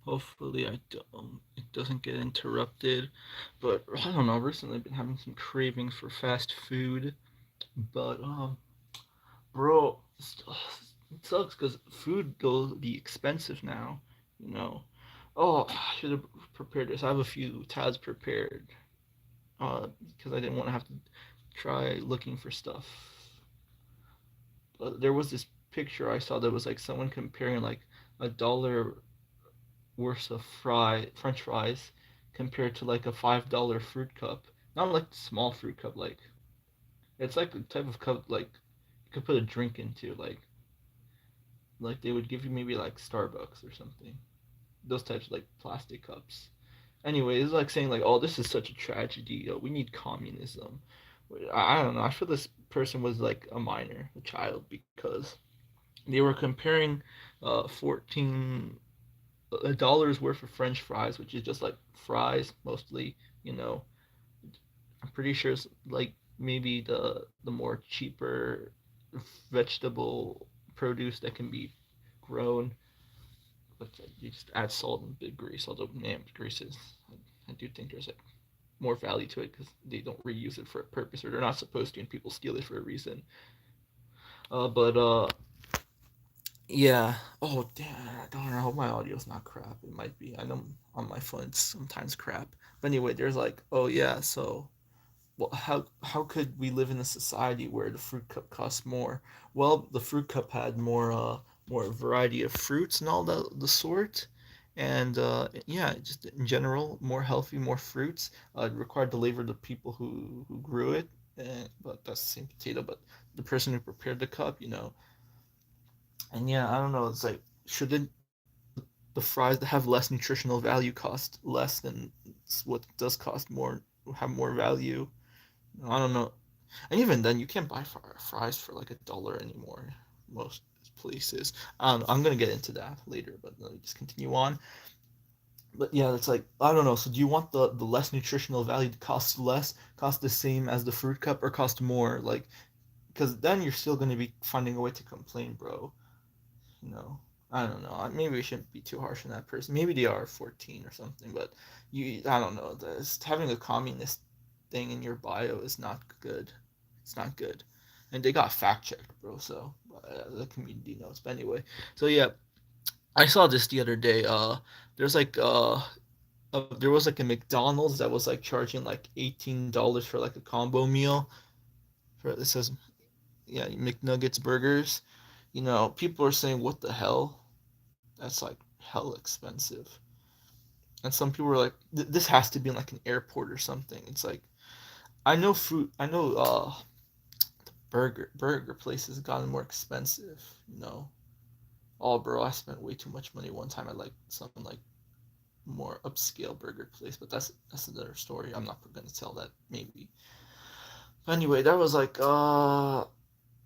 Hopefully, it doesn't get interrupted. But I don't know. Recently, I've been having some cravings for fast food. But bro, it sucks because food will be expensive now. You know. Oh, I should have prepared this. I have a few tabs prepared. Because I didn't want to have to try looking for stuff. There was this picture I saw that was like someone comparing like $1 worth of French fries compared to like a $5 fruit cup. Not like small fruit cup, like it's like a type of cup like you could put a drink into, like they would give you maybe like Starbucks or something. Those types of like plastic cups. Anyway, it's like saying like, oh, this is such a tragedy. We need communism. I don't know. I feel this person was like a minor, a child, because they were comparing 14 $1 worth of French fries, which is just like fries mostly. You know, I'm pretty sure it's like maybe the more cheaper vegetable produce that can be grown, but you just add salt and big grease. Although, man, greases, I do think there's like more value to it because they don't reuse it for a purpose, or they're not supposed to, and people steal it for a reason. But Yeah. Oh damn! Darn! I hope my audio's not crap. It might be. I know on my phone it's sometimes crap. But anyway, there's like, oh yeah. So, well, how could we live in a society where the fruit cup costs more? Well, the fruit cup had more variety of fruits and all the sort, and yeah, just in general, more healthy, more fruits. It required the labor of the people who grew it, but that's the same potato. But the person who prepared the cup, and yeah, I don't know. It's like shouldn't the fries that have less nutritional value cost less than what does cost more, have more value? I don't know. And even then, you can't buy fries for like $1 anymore. Most places. I'm gonna get into that later, but let me just continue on. But yeah, it's like I don't know. So do you want the less nutritional value to cost less, cost the same as the fruit cup, or cost more? Like, because then you're still gonna be finding a way to complain, bro. You know, I don't know. Maybe we shouldn't be too harsh on that person. Maybe they are 14 or something, but I don't know. Having a communist thing in your bio is not good. It's not good. And they got fact checked, bro. So the community knows. But anyway, so yeah, I saw this the other day. There's like there was like a McDonald's that was like charging like $18 for like a combo meal. For it says yeah McNuggets burgers. People are saying what the hell? That's like hell expensive. And some people were like, this has to be in like an airport or something. It's like I know burger places gotten more expensive. You know, oh bro, I spent way too much money one time at like some like more upscale burger place, but that's another story. I'm not gonna tell that maybe. But anyway, that was like oh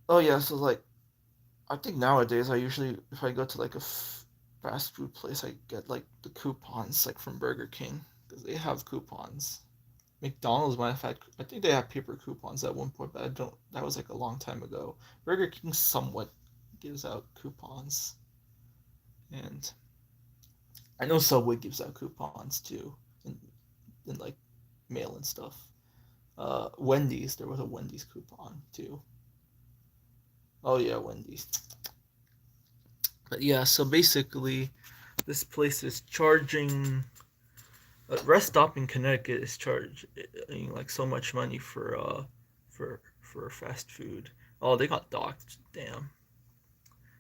yeah, so like I think nowadays I usually if I go to like a fast food place I get like the coupons like from Burger King because they have coupons. McDonald's, matter of fact, I think they have paper coupons at one point, but I don't. That was like a long time ago. Burger King somewhat gives out coupons, and I know Subway gives out coupons too, in like mail and stuff. Wendy's, there was a Wendy's coupon too. Oh yeah, Wendy's. But yeah, so basically, this place is charging. Rest stop in Connecticut is charging like so much money for fast food. Oh, they got docked. Damn.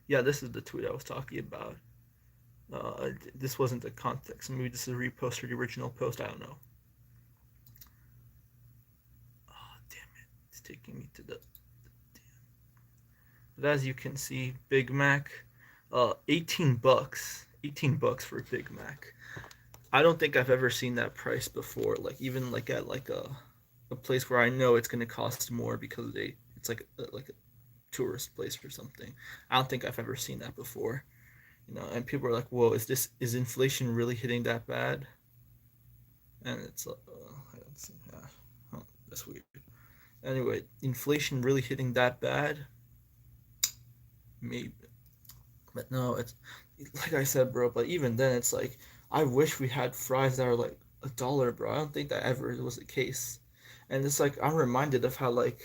Yeah, this is the tweet I was talking about. This wasn't the context. Maybe this is a repost or the original post. I don't know. Oh, damn it! It's taking me to the. But as you can see, Big Mac, $18. $18 for a Big Mac. I don't think I've ever seen that price before. Like even like at like a place where I know it's gonna cost more because it's like a tourist place or something. I don't think I've ever seen that before. And people are like, "Whoa, is inflation really hitting that bad?" And it's I don't see. Oh, that's weird. Anyway, inflation really hitting that bad? Maybe, but no, it's like I said, bro. But even then, it's like I wish we had fries that are like $1, bro. I don't think that ever was the case. And it's like I'm reminded of how like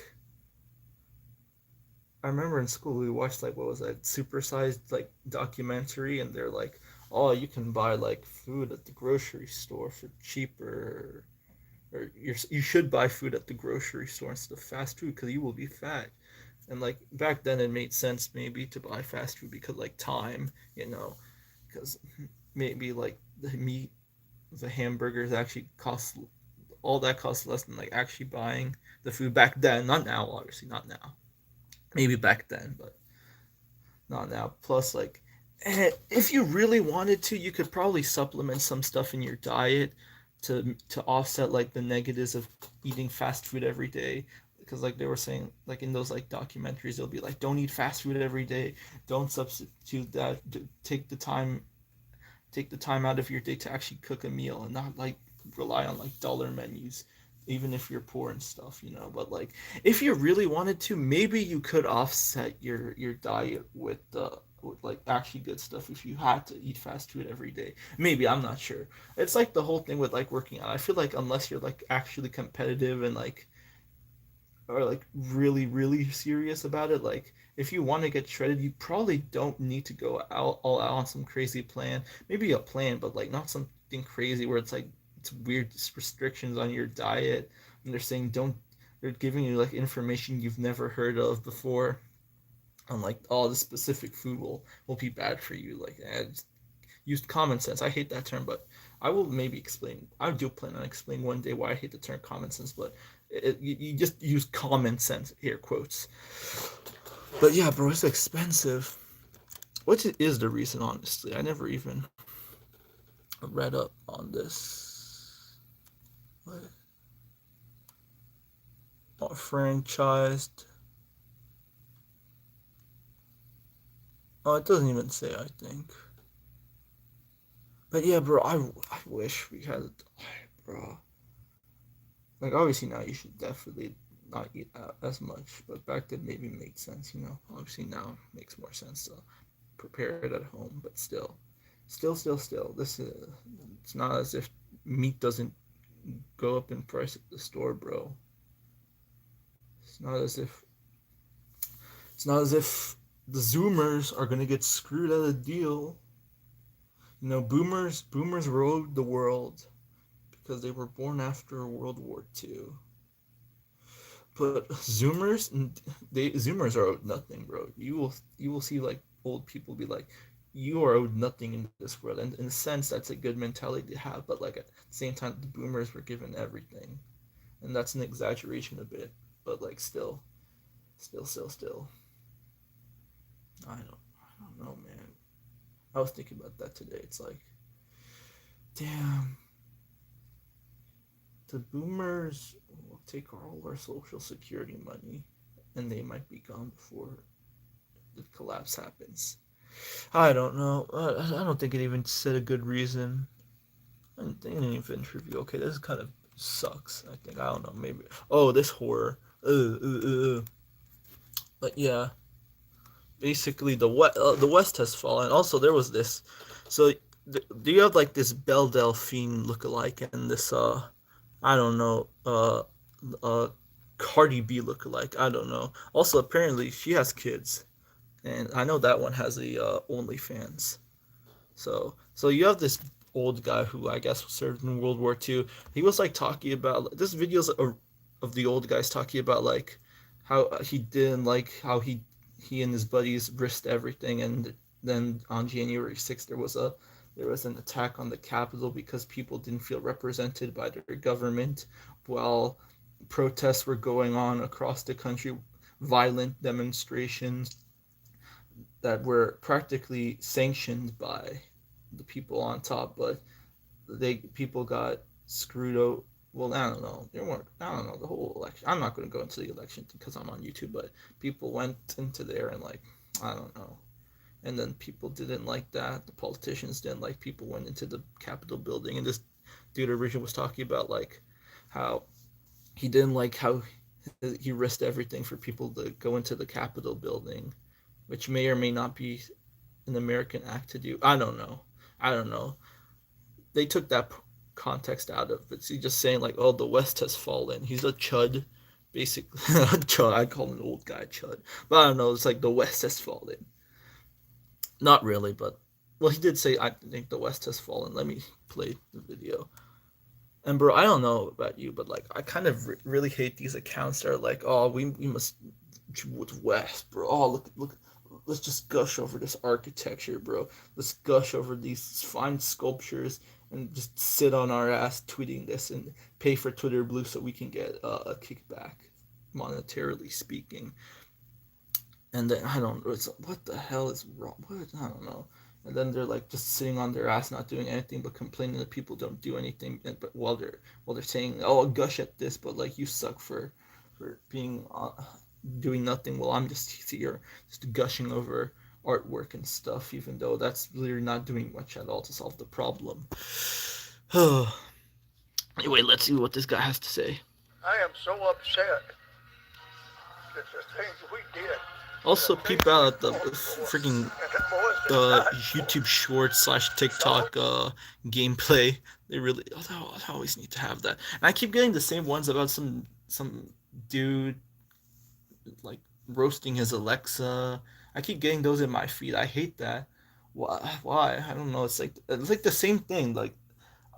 I remember in school we watched like what was that supersized like documentary, and they're like, oh, you can buy like food at the grocery store for cheaper, or you should buy food at the grocery store instead of fast food because you will be fat. And like back then it made sense maybe to buy fast food because like time, because maybe like the meat, the hamburgers actually cost all that costs less than like actually buying the food back then. Not now, obviously, not now. Maybe back then, but not now. Plus, like, if you really wanted to, you could probably supplement some stuff in your diet to offset like the negatives of eating fast food every day. Because like they were saying, like in those like documentaries, they'll be like, don't eat fast food every day. Don't substitute that. Take the time out of your day to actually cook a meal and not like rely on like dollar menus, even if you're poor and stuff, but like if you really wanted to, maybe you could offset your diet with like actually good stuff if you had to eat fast food every day. Maybe, I'm not sure. It's like the whole thing with like working out. I feel like unless you're like actually competitive and like are like really really serious about it, like if you want to get shredded, you probably don't need to go out all out on some crazy plan. Maybe a plan, but like not something crazy where it's like it's weird restrictions on your diet, and they're saying don't, they're giving you like information you've never heard of before on like all the specific food will be bad for you. Like just use common sense. I hate that term, but I will maybe explain. I do plan on explaining one day why I hate the term common sense, but you just use common sense, air quotes. But yeah, bro, it's expensive. What is the reason, honestly? I never even read up on this. What? Not franchised. Oh, it doesn't even say, I think. But yeah, bro, I wish we had, bro. Like, obviously now you should definitely not eat out as much, but back then maybe made sense. Obviously now makes more sense to prepare it at home, but still, this is, it's not as if meat doesn't go up in price at the store, bro. It's not as if it's not as if the Zoomers are gonna get screwed out of the deal. Boomers ruled the world because they were born after World War II. But Zoomers are owed nothing, bro. You will see like old people be like, you are owed nothing in this world, and in a sense that's a good mentality to have. But like at the same time, the Boomers were given everything, and that's an exaggeration a bit. But like still, I don't know, man. I was thinking about that today. It's like, damn, the Boomers will take all our Social Security money, and they might be gone before the collapse happens. I don't know. I don't think it even said a good reason. I didn't even interview. Okay, this kind of sucks. I think, I don't know. Maybe. Oh, this horror. But yeah, basically the West has fallen. Also, there was this. So, do you have like this Belle Delphine look-alike and this I don't know, uh Cardi B look-alike? I don't know. Also, apparently she has kids, and I know that one has a OnlyFans. So you have this old guy who I guess served in World War II. He was like talking about this videos of the old guys talking about like how he didn't like how he and his buddies risked everything, and then on January 6th there was an attack on the Capitol because people didn't feel represented by their government while protests were going on across the country, violent demonstrations that were practically sanctioned by the people on top, but people got screwed out. Well, I don't know. There weren't. I don't know the whole election. I'm not going to go into the election because I'm on YouTube, but people went into there and like I don't know. And then people didn't like that. The politicians didn't like people went into the Capitol building, and this dude originally was talking about like how he didn't like how he risked everything for people to go into the Capitol building, which may or may not be an American act to do. I don't know. they took that context out of it. So he's just saying like, oh, the West has fallen. He's a chud, basically. Chud. I call him an old guy chud, but I don't know. It's like the West has fallen. Not really, but well, he did say I think the West has fallen. Let me play the video. And bro, I don't know about you, but like I kind of really hate these accounts that are like, oh, we must West, bro. Oh, look, let's just gush over this architecture, bro. Let's gush over these fine sculptures and just sit on our ass tweeting this and pay for Twitter Blue so we can get a kickback, monetarily speaking. And then I don't know, it's what the hell is wrong? What I don't know. And then they're like just sitting on their ass, not doing anything, but complaining that people don't do anything. But while they're saying, "Oh, I'll gush at this," but like you suck for being doing nothing. Well, I'm just here, just gushing over artwork and stuff, even though that's literally not doing much at all to solve the problem. Anyway, let's see what this guy has to say. I am so upset that the things we did. Also, peep out at the freaking YouTube Shorts slash TikTok gameplay. They really, I always need to have that. And I keep getting the same ones about some dude like roasting his Alexa. I keep getting those in my feed. I hate that. Why? Why? I don't know. It's like the same thing. Like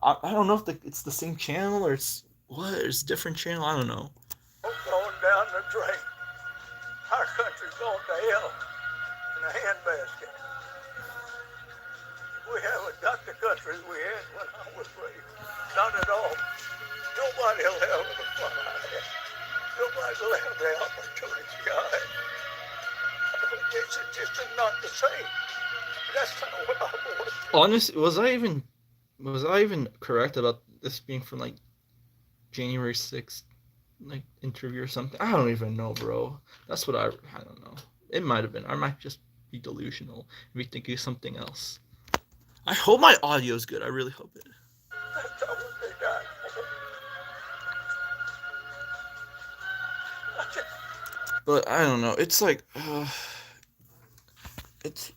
I don't know if it's the same channel or it's what. It's a different channel. I don't know. Going down the drain. Our country's going to hell in a handbasket. We haven't got the country we had when I was raised. Not at all. Nobody will have the fun I had. Nobody will have the opportunity I had. It's just not the same. That's not what I want. Honestly, was I even correct about this being from like January 6th, like interview or something? I don't even know, bro. That's what I don't know. It might have been. I might just be delusional and be thinking of something else. I hope my audio is good. I really hope it. That's all they got. But I don't know. It's like it's.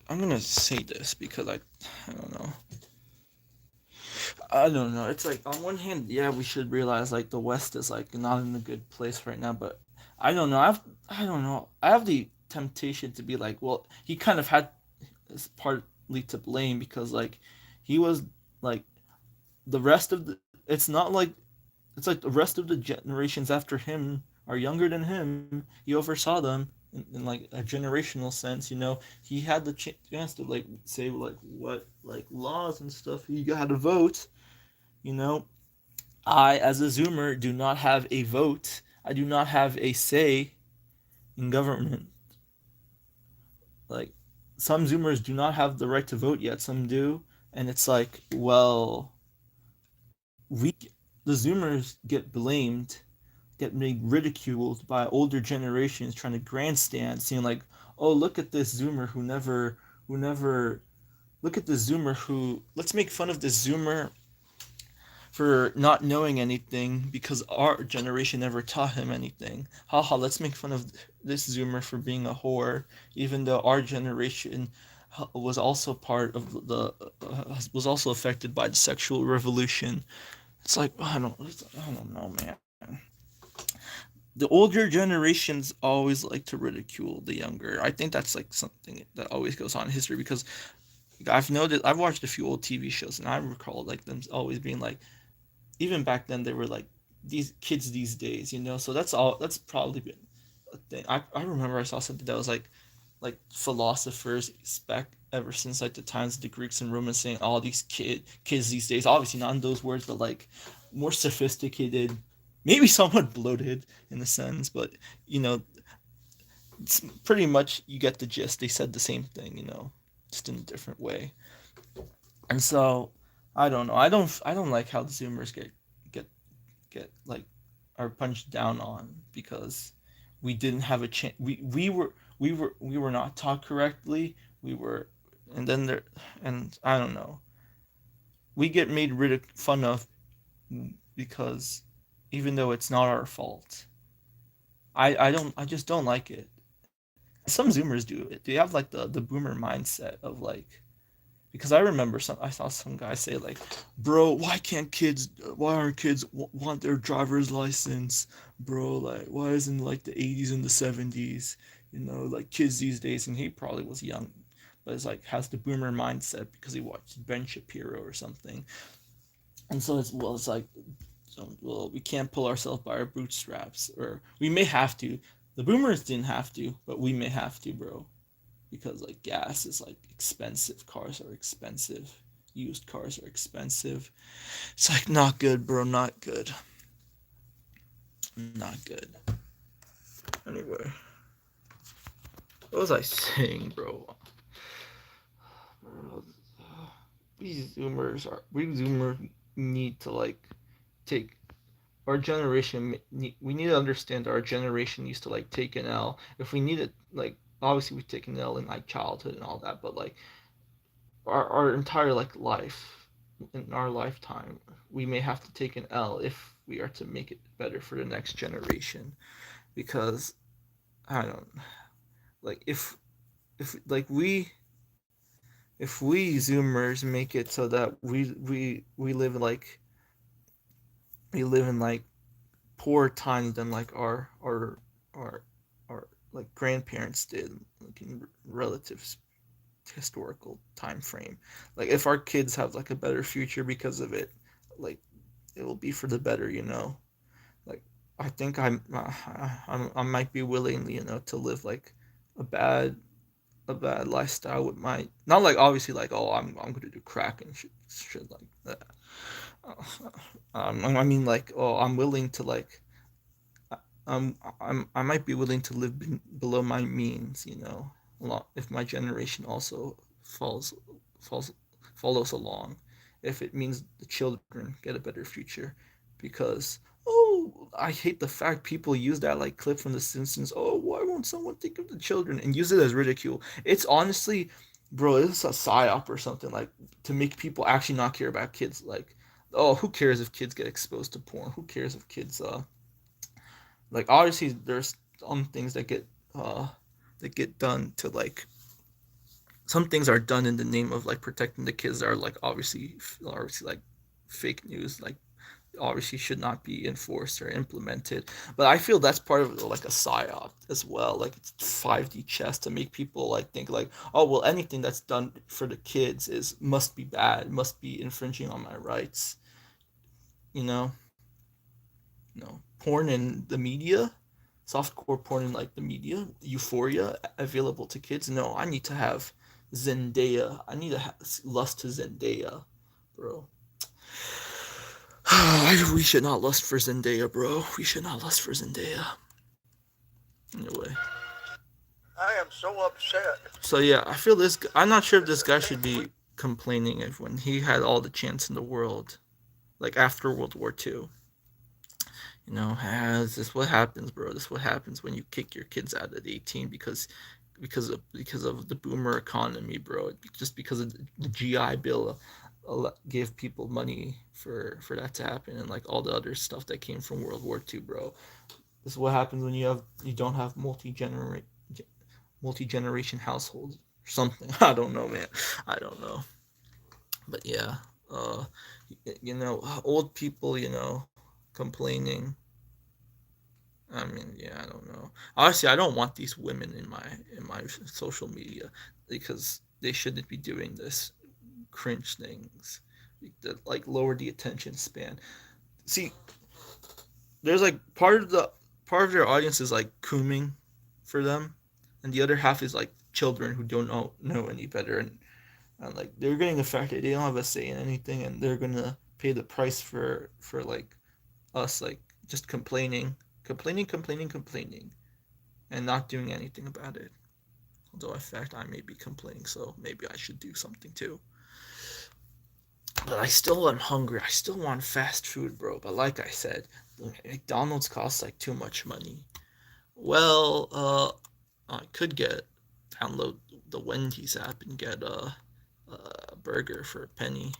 I'm gonna say this because I don't know. I don't know. It's like on one hand, yeah, we should realize like the West is like not in a good place right now, but I don't know. I don't know. I have the temptation to be like, well, he kind of had is partly to blame because like he was like the rest of the. It's not like it's like the rest of the generations after him are younger than him. He oversaw them in like a generational sense. He had the chance to like say like what like laws and stuff. He had a vote. You know, I, as a Zoomer, do not have a vote. I do not have a say in government. Like, some Zoomers do not have the right to vote yet. Some do. And it's like, well, the Zoomers get blamed, get made ridiculed by older generations trying to grandstand, saying like, oh, look at this Zoomer look at this Zoomer who, let's make fun of this Zoomer for not knowing anything because our generation never taught him anything. Haha, let's make fun of this Zoomer for being a whore, even though our generation was also part of was also affected by the sexual revolution. It's like I don't know, man. The older generations always like to ridicule the younger. I think that's like something that always goes on in history because I've watched a few old TV shows and I recall like them always being like, even back then they were like these kids these days, so that's probably been a thing. I remember I saw something that was like philosophers back ever since like the times of the Greeks and Romans saying all these kids these days, obviously not in those words, but like more sophisticated, maybe somewhat bloated in a sense, but it's pretty much you get the gist. They said the same thing, just in a different way. And so I don't know. I don't like how the Zoomers get like are punched down on because we didn't have a chance. We were not taught correctly. We were, and then there, and I don't know. We get made fun of because even though it's not our fault, I just don't like it. Some Zoomers do it. They have like the boomer mindset of like Because I remember I saw some guy say like, "Bro, why aren't kids want their driver's license, bro? Like, why isn't like the '80s and the '70s, like kids these days?" And he probably was young, but it's like has the boomer mindset because he watched Ben Shapiro or something, and so it's like, so, well, we can't pull ourselves by our bootstraps, or we may have to. The boomers didn't have to, but we may have to, bro, because like gas is like expensive, cars are expensive, used cars are expensive. It's like not good, bro, not good, not good. Anyway, what was I saying, bro? We zoomers need to like take our generation. We need to understand our generation needs to like take an L. If we need it, like obviously we take an L in like childhood and all that, but like our entire like life, in our lifetime, we may have to take an L if we are to make it better for the next generation. Because I don't, like, like if we zoomers make it so that we live like we live in like poorer times than like our our like grandparents did, like in relative historical time frame. Like if our kids have like a better future because of it, like it will be for the better. Like I think I might be willing, to live like a bad a bad lifestyle with my, not like obviously like, oh, I'm gonna do crack and shit like that. I mean like, oh, I'm willing to like, I might be willing to live below my means, a lot if my generation also falls follows along, if it means the children get a better future, because oh, I hate the fact people use that like clip from The Simpsons. Oh, why won't someone think of the children and use it as ridicule? It's honestly, bro, it's a psyop or something like to make people actually not care about kids. Like, oh, who cares if kids get exposed to porn? Who cares if kids like obviously there's some things that get done to like, some things are done in the name of like protecting the kids that are like obviously like fake news, like obviously should not be enforced or implemented. But I feel that's part of like a psyop as well, like it's 5D chess to make people like think like, oh well, anything that's done for the kids is must be bad, must be infringing on my rights, you know porn in the media, softcore porn in like the media, Euphoria available to kids. No, I need to have Zendaya. I need to lust to Zendaya, bro. We should not lust for Zendaya, bro. We should not lust for Zendaya. Anyway, I am so upset. so yeah, I feel this. I'm not sure if this guy should be complaining if when he had all the chance in the world, like after World War II. Has this what happens, bro? This what happens when you kick your kids out at 18 because of the boomer economy, bro. Just because of the GI Bill gave people money for that to happen, and like all the other stuff that came from World War II, bro. This is what happens when you don't have multi generation households or something. I don't know, man. I don't know, but yeah, uh, old people, complaining. I mean, yeah, I don't know. Honestly, I don't want these women in my social media because they shouldn't be doing this cringe things that like lower the attention span. See, there's like part of their audience is like cooming for them, and the other half is like children who don't know any better, and like they're getting affected. They don't have a say in anything, and they're gonna pay the price for like us, like just complaining, and not doing anything about it. Although, in fact, I may be complaining, so maybe I should do something too. But I still am hungry. I still want fast food, bro. But like I said, McDonald's costs like too much money. Well, I could download the Wendy's app and get a burger for a penny.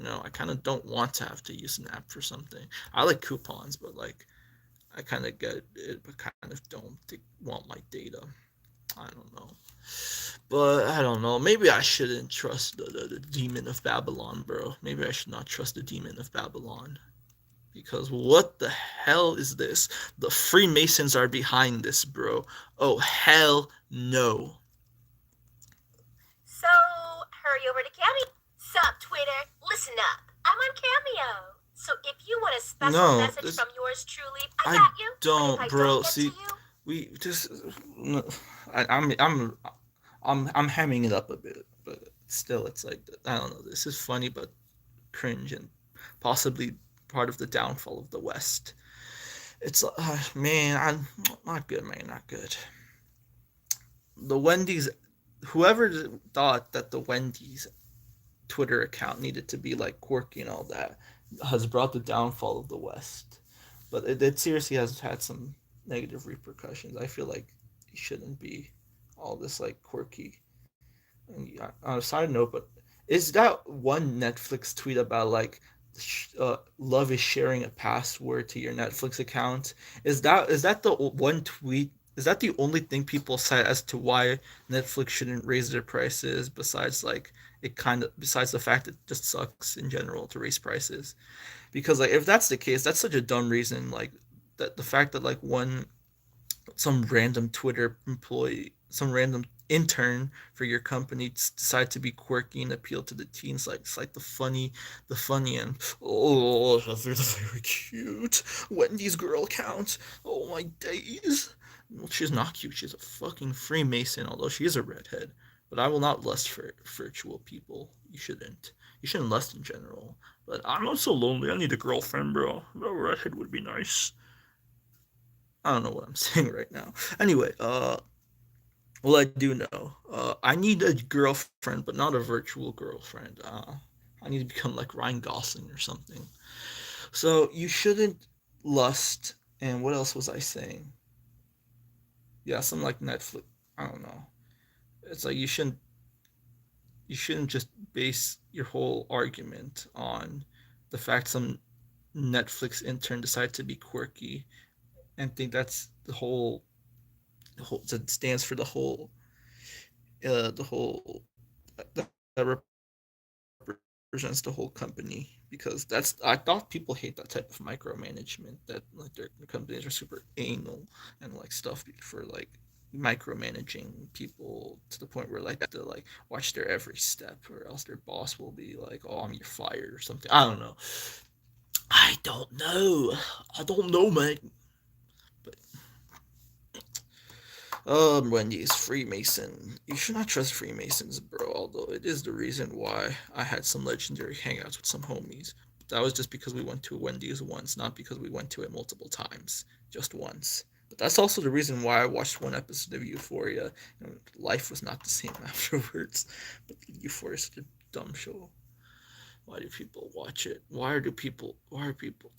I kind of don't want to have to use an app for something. I like coupons, but like I kind of get it, but kind of don't want my data. I don't know. But I don't know. Maybe I shouldn't trust the demon of Babylon, bro. Maybe I should not trust the demon of Babylon. Because what the hell is this? The Freemasons are behind this, bro. Oh, hell no. So, hurry over to Cameo. Sup, Twitter? Listen up. I'm on Cameo. So if you want a special No, message this from yours truly, I I got you. But if don't, I don't bro. get to See, you, we just I'm hamming it up a bit, but still, it's like I don't know. This is funny, but cringe and possibly part of the downfall of the West. It's man, I'm not good, man, not good. The Wendy's, whoever thought that the Wendy's Twitter account needed to be like quirky and all that has brought the downfall of the West. But it seriously has had some negative repercussions. I feel like it shouldn't be all this like quirky. And yeah, on a side note, but is that one Netflix tweet about like love is sharing a password to your Netflix account? Is that the one tweet? Is that the only thing people cite as to why Netflix shouldn't raise their prices? Besides, like besides the fact it just sucks in general to raise prices. Because like if that's the case, that's such a dumb reason. Like that the fact that like one some random Twitter employee, some random intern for your company decide to be quirky and appeal to the teens. Like it's like the funny and oh, they're very cute. Wendy's girl count. Oh my days. Well, she's not cute. She's a fucking Freemason, although she is a redhead. But I will not lust for virtual people. You shouldn't. You shouldn't lust in general. But I'm not so lonely. I need a girlfriend, bro. A redhead would be nice. I don't know what I'm saying right now. Anyway, well, I do know. I need a girlfriend, but not a virtual girlfriend. I need to become like Ryan Gosling or something. So you shouldn't lust. And what else was I saying? Yeah, something like Netflix. I don't know. It's like you shouldn't just base your whole argument on the fact some Netflix intern decided to be quirky and think that's the whole that stands for the whole that represents the whole company, because that's I thought people hate that type of micromanagement, that like their companies are super anal and like stuff for like micromanaging people to the point where like they have to like watch their every step or else their boss will be like, oh, I'm you're fired or something. I don't know. I don't know, man. But Wendy's Freemason. You should not trust Freemasons, bro. Although it is the reason why I had some legendary hangouts with some homies. But that was just because we went to Wendy's once, not because we went to it multiple times. Just once. But that's also the reason why I watched one episode of Euphoria, and life was not the same afterwards. But Euphoria is such a dumb show. Why do people watch it? Why are people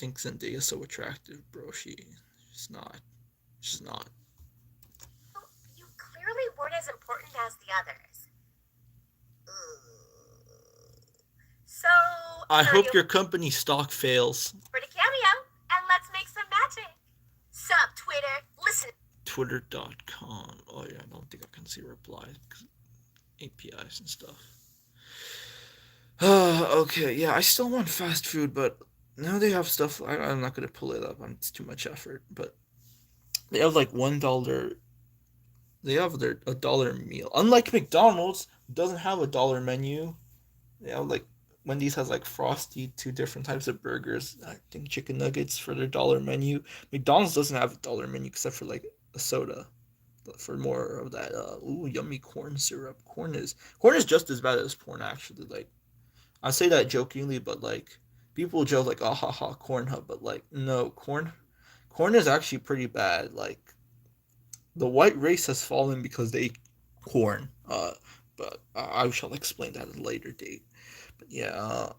think Zendaya is so attractive, bro? She's not. She's not. you clearly weren't as important as the others. So, I hurry hope your company stock fails. over to Cameo and let's make some magic. Sup, Twitter? Listen. Twitter.com. Oh yeah, I don't think I can see replies because APIs and stuff. Okay, yeah, I still want fast food, but now they have stuff. I'm not gonna pull it up. It's too much effort. But they have like $1. They have their a dollar meal. Unlike McDonald's, doesn't have a dollar menu. They have like Wendy's has like frosty, two different types of burgers. I think chicken nuggets for their dollar menu. McDonald's doesn't have a dollar menu except for like a soda. For more of that, yummy corn syrup. Corn is just as bad as porn actually. Like I say that jokingly, but like people joke like, "Oh, ha ha, corn hub," but like no, corn is actually pretty bad. Like the white race has fallen because they eat corn. But I shall explain that at a later date. But yeah,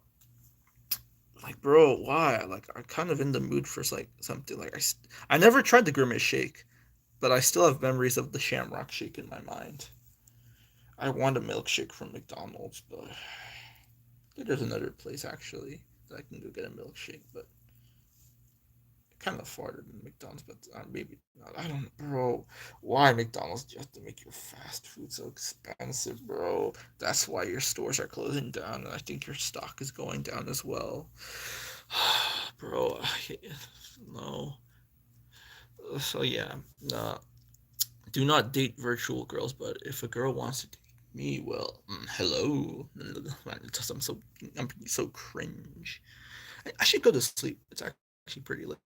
like bro, why? Like I'm kind of in the mood for like something. Like I never tried the gourmet shake, but I still have memories of the Shamrock Shake in my mind. I want a milkshake from McDonald's, but there's another place actually that I can go get a milkshake, but kind of farther than McDonald's, but maybe not. I don't, bro. Why McDonald's? Do you have to make your fast food so expensive, bro? That's why your stores are closing down, and I think your stock is going down as well, bro. No. So yeah, uh, do not date virtual girls. But if a girl wants to date me, well, hello. I'm so cringe. I should go to sleep. It's actually pretty late.